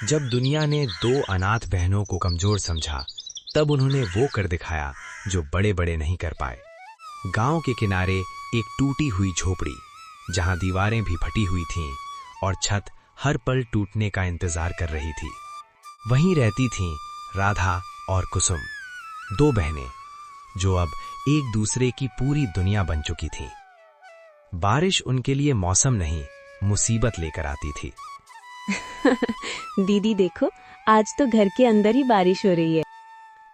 जब दुनिया ने दो अनाथ बहनों को कमजोर समझा, तब उन्होंने वो कर दिखाया जो बड़े बड़े नहीं कर पाए। गांव के किनारे एक टूटी हुई झोपड़ी, जहां दीवारें भी फटी हुई थीं और छत हर पल टूटने का इंतजार कर रही थी। वहीं रहती थीं राधा और कुसुम, दो बहनें जो अब एक दूसरे की पूरी दुनिया बन चुकी थीं। बारिश उनके लिए मौसम नहीं, मुसीबत लेकर आती थी। दीदी देखो, आज तो घर के अंदर ही बारिश हो रही है।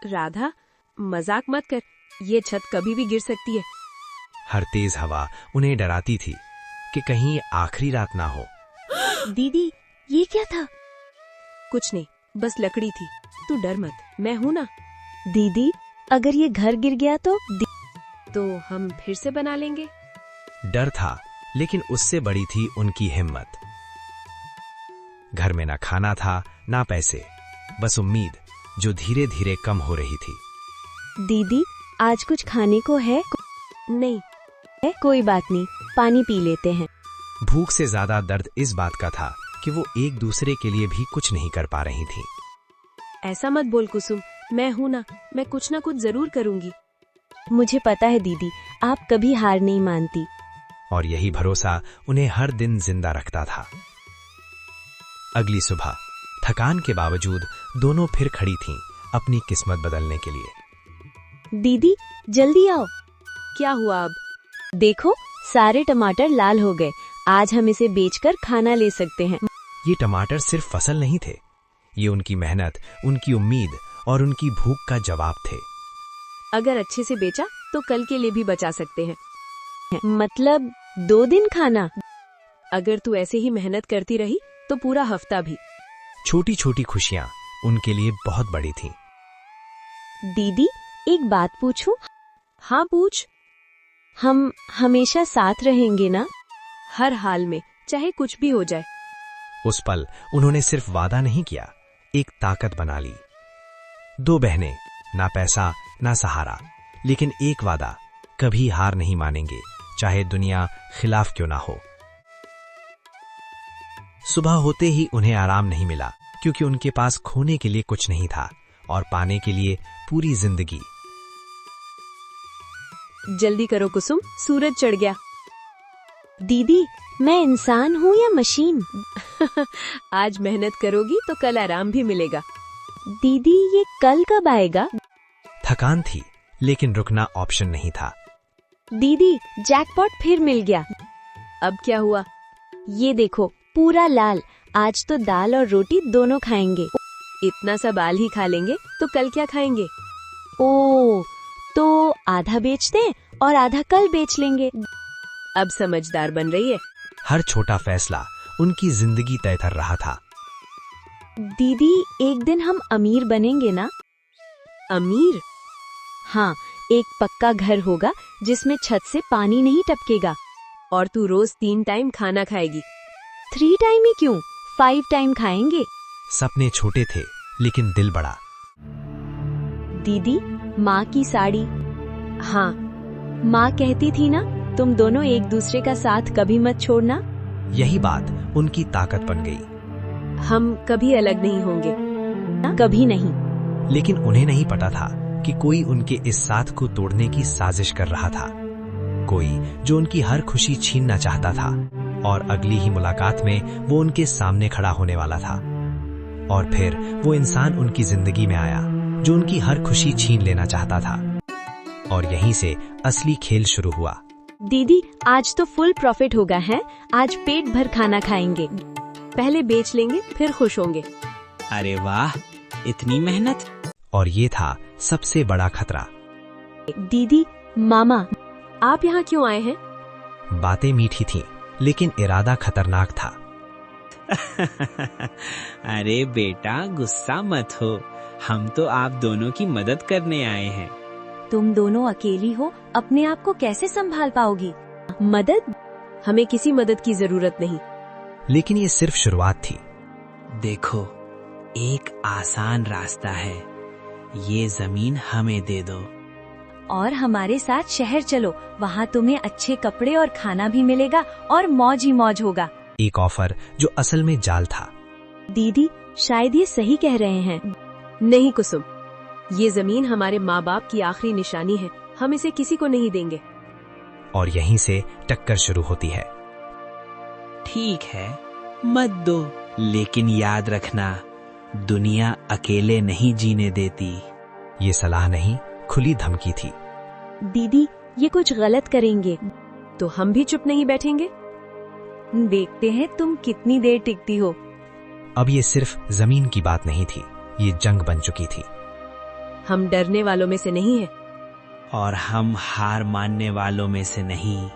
राधा, मजाक मत कर, ये छत कभी भी गिर सकती है। हर तेज हवा उन्हें डराती थी कि कहीं आखिरी रात ना हो। दीदी, ये क्या था? कुछ नहीं, बस लकड़ी थी, तू डर मत, मैं हूं ना। दीदी, अगर ये घर गिर गया तो हम फिर से बना लेंगे। डर था, लेकिन उससे बड़ी थी उनकी हिम्मत। घर में ना खाना था, ना पैसे, बस उम्मीद जो धीरे धीरे कम हो रही थी। दीदी, आज कुछ खाने को है? नहीं है, कोई बात नहीं, पानी पी लेते हैं। भूख से ज्यादा दर्द इस बात का था कि वो एक दूसरे के लिए भी कुछ नहीं कर पा रही थी। ऐसा मत बोल कुसुम, मैं हूं ना, मैं कुछ ना कुछ जरूर करूंगी। मुझे पता है दीदी, आप कभी हार नहीं मानती। और यही भरोसा उन्हें हर दिन जिंदा रखता था। अगली सुबह थकान के बावजूद दोनों फिर खड़ी थीं अपनी किस्मत बदलने के लिए। दीदी, जल्दी आओ। क्या हुआ अब? देखो, सारे टमाटर लाल हो गए। आज हम इसे बेचकर खाना ले सकते हैं। ये टमाटर सिर्फ फसल नहीं थे, ये उनकी मेहनत, उनकी उम्मीद और उनकी भूख का जवाब थे। अगर अच्छे से बेचा तो कल के लिए भी बचा सकते हैं। मतलब 2 दिन खाना? अगर तू ऐसे ही मेहनत करती रही तो पूरा हफ्ता भी। छोटी छोटी खुशियां उनके लिए बहुत बड़ी थीं। दीदी, एक बात पूछूं? हाँ पूछ। हम हमेशा साथ रहेंगे ना? हर हाल में, चाहे कुछ भी हो जाए। उस पल उन्होंने सिर्फ वादा नहीं किया, एक ताकत बना ली। दो बहनें, ना पैसा ना सहारा, लेकिन एक वादा, कभी हार नहीं मानेंगे, चाहे दुनिया खिलाफ क्यों ना हो। सुबह होते ही उन्हें आराम नहीं मिला, क्योंकि उनके पास खोने के लिए कुछ नहीं था और पाने के लिए पूरी जिंदगी। जल्दी करो कुसुम, सूरज चढ़ गया। दीदी, मैं इंसान हूँ या मशीन? आज मेहनत करोगी तो कल आराम भी मिलेगा। दीदी, ये कल कब आएगा? थकान थी, लेकिन रुकना ऑप्शन नहीं था। दीदी, जैकपॉट फिर मिल गया। अब क्या हुआ? ये देखो, पूरा लाल। आज तो दाल और रोटी दोनों खाएंगे। इतना सा बाल ही खा लेंगे तो कल क्या खाएंगे? ओ, तो आधा बेच दें और आधा कल बेच लेंगे। अब समझदार बन रही है। हर छोटा फैसला उनकी जिंदगी तय कर रहा था। दीदी, एक दिन हम अमीर बनेंगे ना? अमीर? हाँ, एक पक्का घर होगा जिसमें छत से पानी नहीं टपकेगा। और तू रोज 3 टाइम खाना खाएगी। 3 टाइम ही क्यों, 5 टाइम खाएंगे। सपने छोटे थे, लेकिन दिल बड़ा। दीदी, माँ की साड़ी। हाँ, माँ कहती थी ना, तुम दोनों एक दूसरे का साथ कभी मत छोड़ना। यही बात उनकी ताकत बन गई। हम कभी अलग नहीं होंगे। कभी नहीं। लेकिन उन्हें नहीं पता था कि कोई उनके इस साथ को तोड़ने की साजिश कर रहा था, कोई जो उनकी हर खुशी छीनना चाहता था। और अगली ही मुलाकात में वो उनके सामने खड़ा होने वाला था। और फिर वो इंसान उनकी जिंदगी में आया जो उनकी हर खुशी छीन लेना चाहता था। और यहीं से असली खेल शुरू हुआ। दीदी, आज तो फुल प्रॉफिट होगा है। आज पेट भर खाना खाएंगे। पहले बेच लेंगे, फिर खुश होंगे। अरे वाह, इतनी मेहनत। और ये था सबसे बड़ा खतरा। दीदी, मामा, आप यहाँ क्यों आए हैं? बातें मीठी थीं, लेकिन इरादा खतरनाक था। अरे बेटा, गुस्सा मत हो, हम तो आप दोनों की मदद करने आए हैं। तुम दोनों अकेली हो, अपने आप को कैसे संभाल पाओगी? मदद? हमें किसी मदद की जरूरत नहीं। लेकिन ये सिर्फ शुरुआत थी। देखो, एक आसान रास्ता है, ये जमीन हमें दे दो। और हमारे साथ शहर चलो, वहाँ तुम्हें अच्छे कपड़े और खाना भी मिलेगा और मौज ही मौज होगा। एक ऑफर जो असल में जाल था। दीदी, शायद ये सही कह रहे हैं। नहीं कुसुम, ये जमीन हमारे माँ बाप की आखिरी निशानी है, हम इसे किसी को नहीं देंगे। और यहीं से टक्कर शुरू होती है। ठीक है, मत दो, लेकिन याद रखना, दुनिया अकेले नहीं जीने देती। ये सलाह नहीं, खुली धमकी थी। दीदी ये कुछ गलत करेंगे। तो हम भी चुप नहीं बैठेंगे। देखते हैं तुम कितनी देर टिकती हो। अब ये सिर्फ जमीन की बात नहीं थी, ये जंग बन चुकी थी। हम डरने वालों में से नहीं हैं। और हम हार मानने वालों में से नहीं।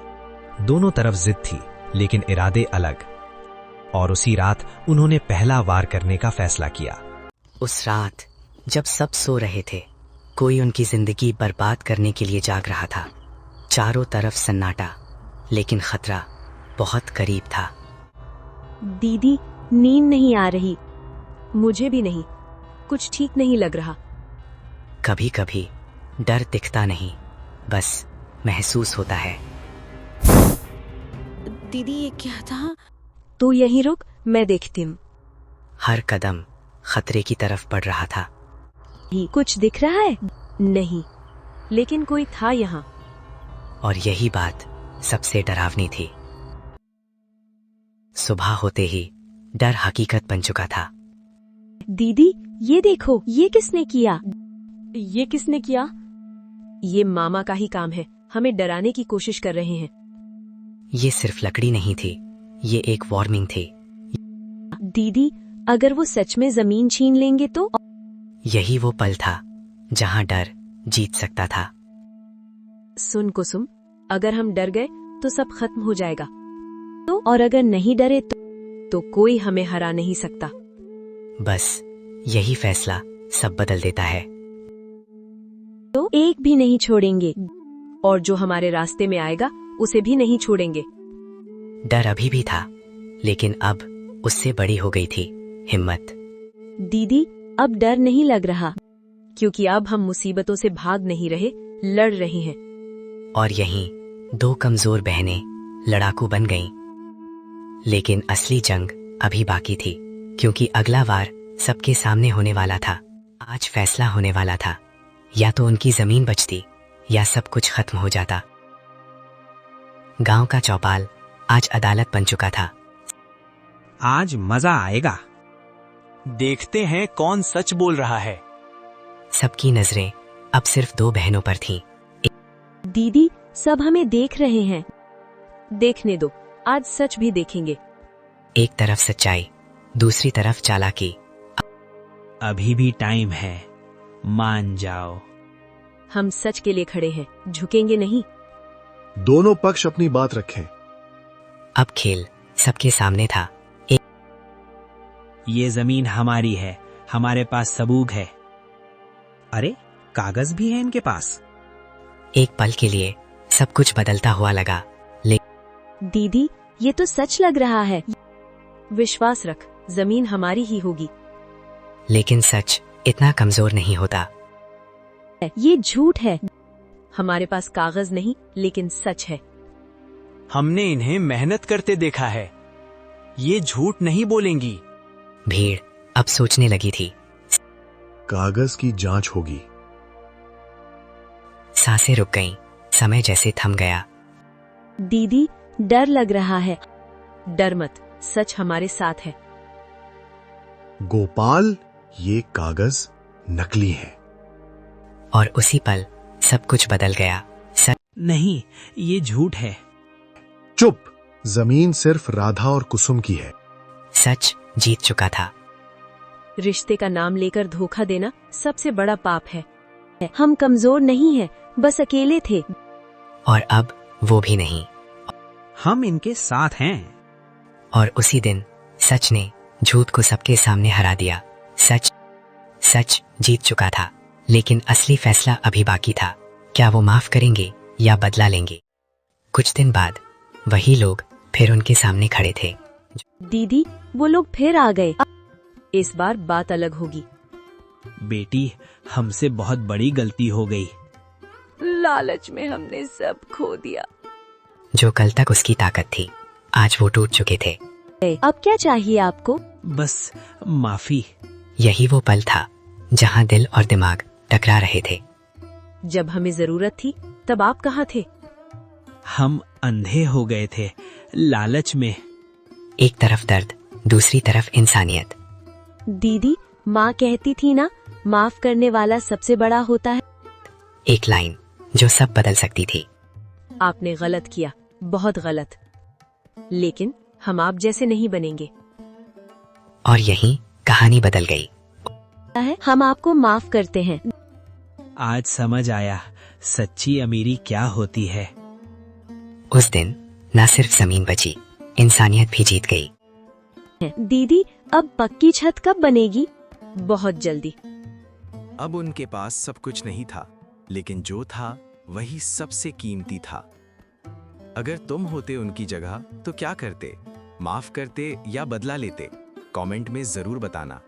दोनों तरफ जिद थी, लेकिन इरादे अलग। और उसी रात उन्होंने पहला वार करने का फैसला किया। उस रात जब सब सो रहे थे, कोई उनकी जिंदगी बर्बाद करने के लिए जाग रहा था। चारों तरफ सन्नाटा, लेकिन खतरा बहुत करीब था। दीदी नींद नहीं आ रही। मुझे भी नहीं, कुछ ठीक नहीं लग रहा। कभी कभी डर दिखता नहीं, बस महसूस होता है। दीदी ये क्या था? तू यहीं रुक, मैं देखती हूँ। हर कदम खतरे की तरफ बढ़ रहा था। कुछ दिख रहा है? नहीं, लेकिन कोई था यहाँ। और यही बात सबसे डरावनी थी। सुबह होते ही डर हकीकत बन चुका था। दीदी ये देखो, ये किसने किया? ये किसने किया? ये मामा का ही काम है, हमें डराने की कोशिश कर रहे हैं। ये सिर्फ लकड़ी नहीं थी, ये एक वार्निंग थी। दीदी अगर वो सच में जमीन छीन लेंगे तो? यही वो पल था जहां डर जीत सकता था। सुन कुसुम, अगर हम डर गए तो सब खत्म हो जाएगा। तो और अगर नहीं डरे तो कोई हमें हरा नहीं सकता। बस यही फैसला सब बदल देता है। तो एक भी नहीं छोड़ेंगे। और जो हमारे रास्ते में आएगा उसे भी नहीं छोड़ेंगे। डर अभी भी था, लेकिन अब उससे बड़ी हो गई थी हिम्मत। दीदी अब डर नहीं लग रहा, क्योंकि अब हम मुसीबतों से भाग नहीं रहे, लड़ रहे हैं। और यहीं दो कमजोर बहनें लड़ाकू बन गईं। लेकिन असली जंग अभी बाकी थी, क्योंकि अगला वार सबके सामने होने वाला था। आज फैसला होने वाला था, या तो उनकी जमीन बचती या सब कुछ खत्म हो जाता। गांव का चौपाल आज अदालत बन चुका था। आज मजा आएगा, देखते हैं कौन सच बोल रहा है। सबकी नजरें अब सिर्फ दो बहनों पर थीं। दीदी सब हमें देख रहे हैं। देखने दो, आज सच भी देखेंगे। एक तरफ सच्चाई, दूसरी तरफ चालाकी। अभी भी टाइम है, मान जाओ। हम सच के लिए खड़े हैं, झुकेंगे नहीं। दोनों पक्ष अपनी बात रखें। अब खेल सबके सामने था। ये जमीन हमारी है, हमारे पास सबूत है। अरे कागज भी है इनके पास। एक पल के लिए सब कुछ बदलता हुआ लगा। दीदी ये तो सच लग रहा है। विश्वास रख, जमीन हमारी ही होगी। लेकिन सच इतना कमजोर नहीं होता। ये झूठ है। हमारे पास कागज नहीं, लेकिन सच है। हमने इन्हें मेहनत करते देखा है, ये झूठ नहीं बोलेंगी। भीड़ अब सोचने लगी थी। कागज की जांच होगी। सांसें रुक गईं, समय जैसे थम गया। दीदी डर लग रहा है। डर मत, सच हमारे साथ है। गोपाल ये कागज नकली है। और उसी पल सब कुछ बदल गया। सच नहीं, ये झूठ है। चुप, जमीन सिर्फ राधा और कुसुम की है। सच जीत चुका था। रिश्ते का नाम लेकर धोखा देना सबसे बड़ा पाप है। हम कमजोर नहीं हैं, बस अकेले थे। और अब वो भी नहीं। हम इनके साथ हैं। और उसी दिन सच ने झूठ को सबके सामने हरा दिया। सच जीत चुका था, लेकिन असली फैसला अभी बाकी था। क्या वो माफ करेंगे या बदला लेंगे? कुछ दिन बाद वही लोग फिर उनके सामने खड़े थे। दीदी वो लोग फिर आ गए। इस बार बात अलग होगी। बेटी, हमसे बहुत बड़ी गलती हो गई। लालच में हमने सब खो दिया। जो कल तक उसकी ताकत थी, आज वो टूट चुके थे। अब क्या चाहिए आपको? बस माफी। यही वो पल था जहां दिल और दिमाग टकरा रहे थे। जब हमें जरूरत थी तब आप कहाँ थे? हम अंधे हो गए थे लालच में। एक तरफ दर्द, दूसरी तरफ इंसानियत। दीदी, माँ कहती थी ना, माफ करने वाला सबसे बड़ा होता है। एक लाइन जो सब बदल सकती थी। आपने गलत किया, बहुत गलत। लेकिन हम आप जैसे नहीं बनेंगे। और यहीं कहानी बदल गई। हम आपको माफ करते हैं। आज समझ आया सच्ची अमीरी क्या होती है। उस दिन न सिर्फ जमीन बची, इंसानियत भी जीत गई। दीदी, अब पक्की छत कब बनेगी? बहुत जल्दी। अब उनके पास सब कुछ नहीं था, लेकिन जो था वही सबसे कीमती था। अगर तुम होते उनकी जगह तो क्या करते? माफ करते या बदला लेते? कमेंट में जरूर बताना।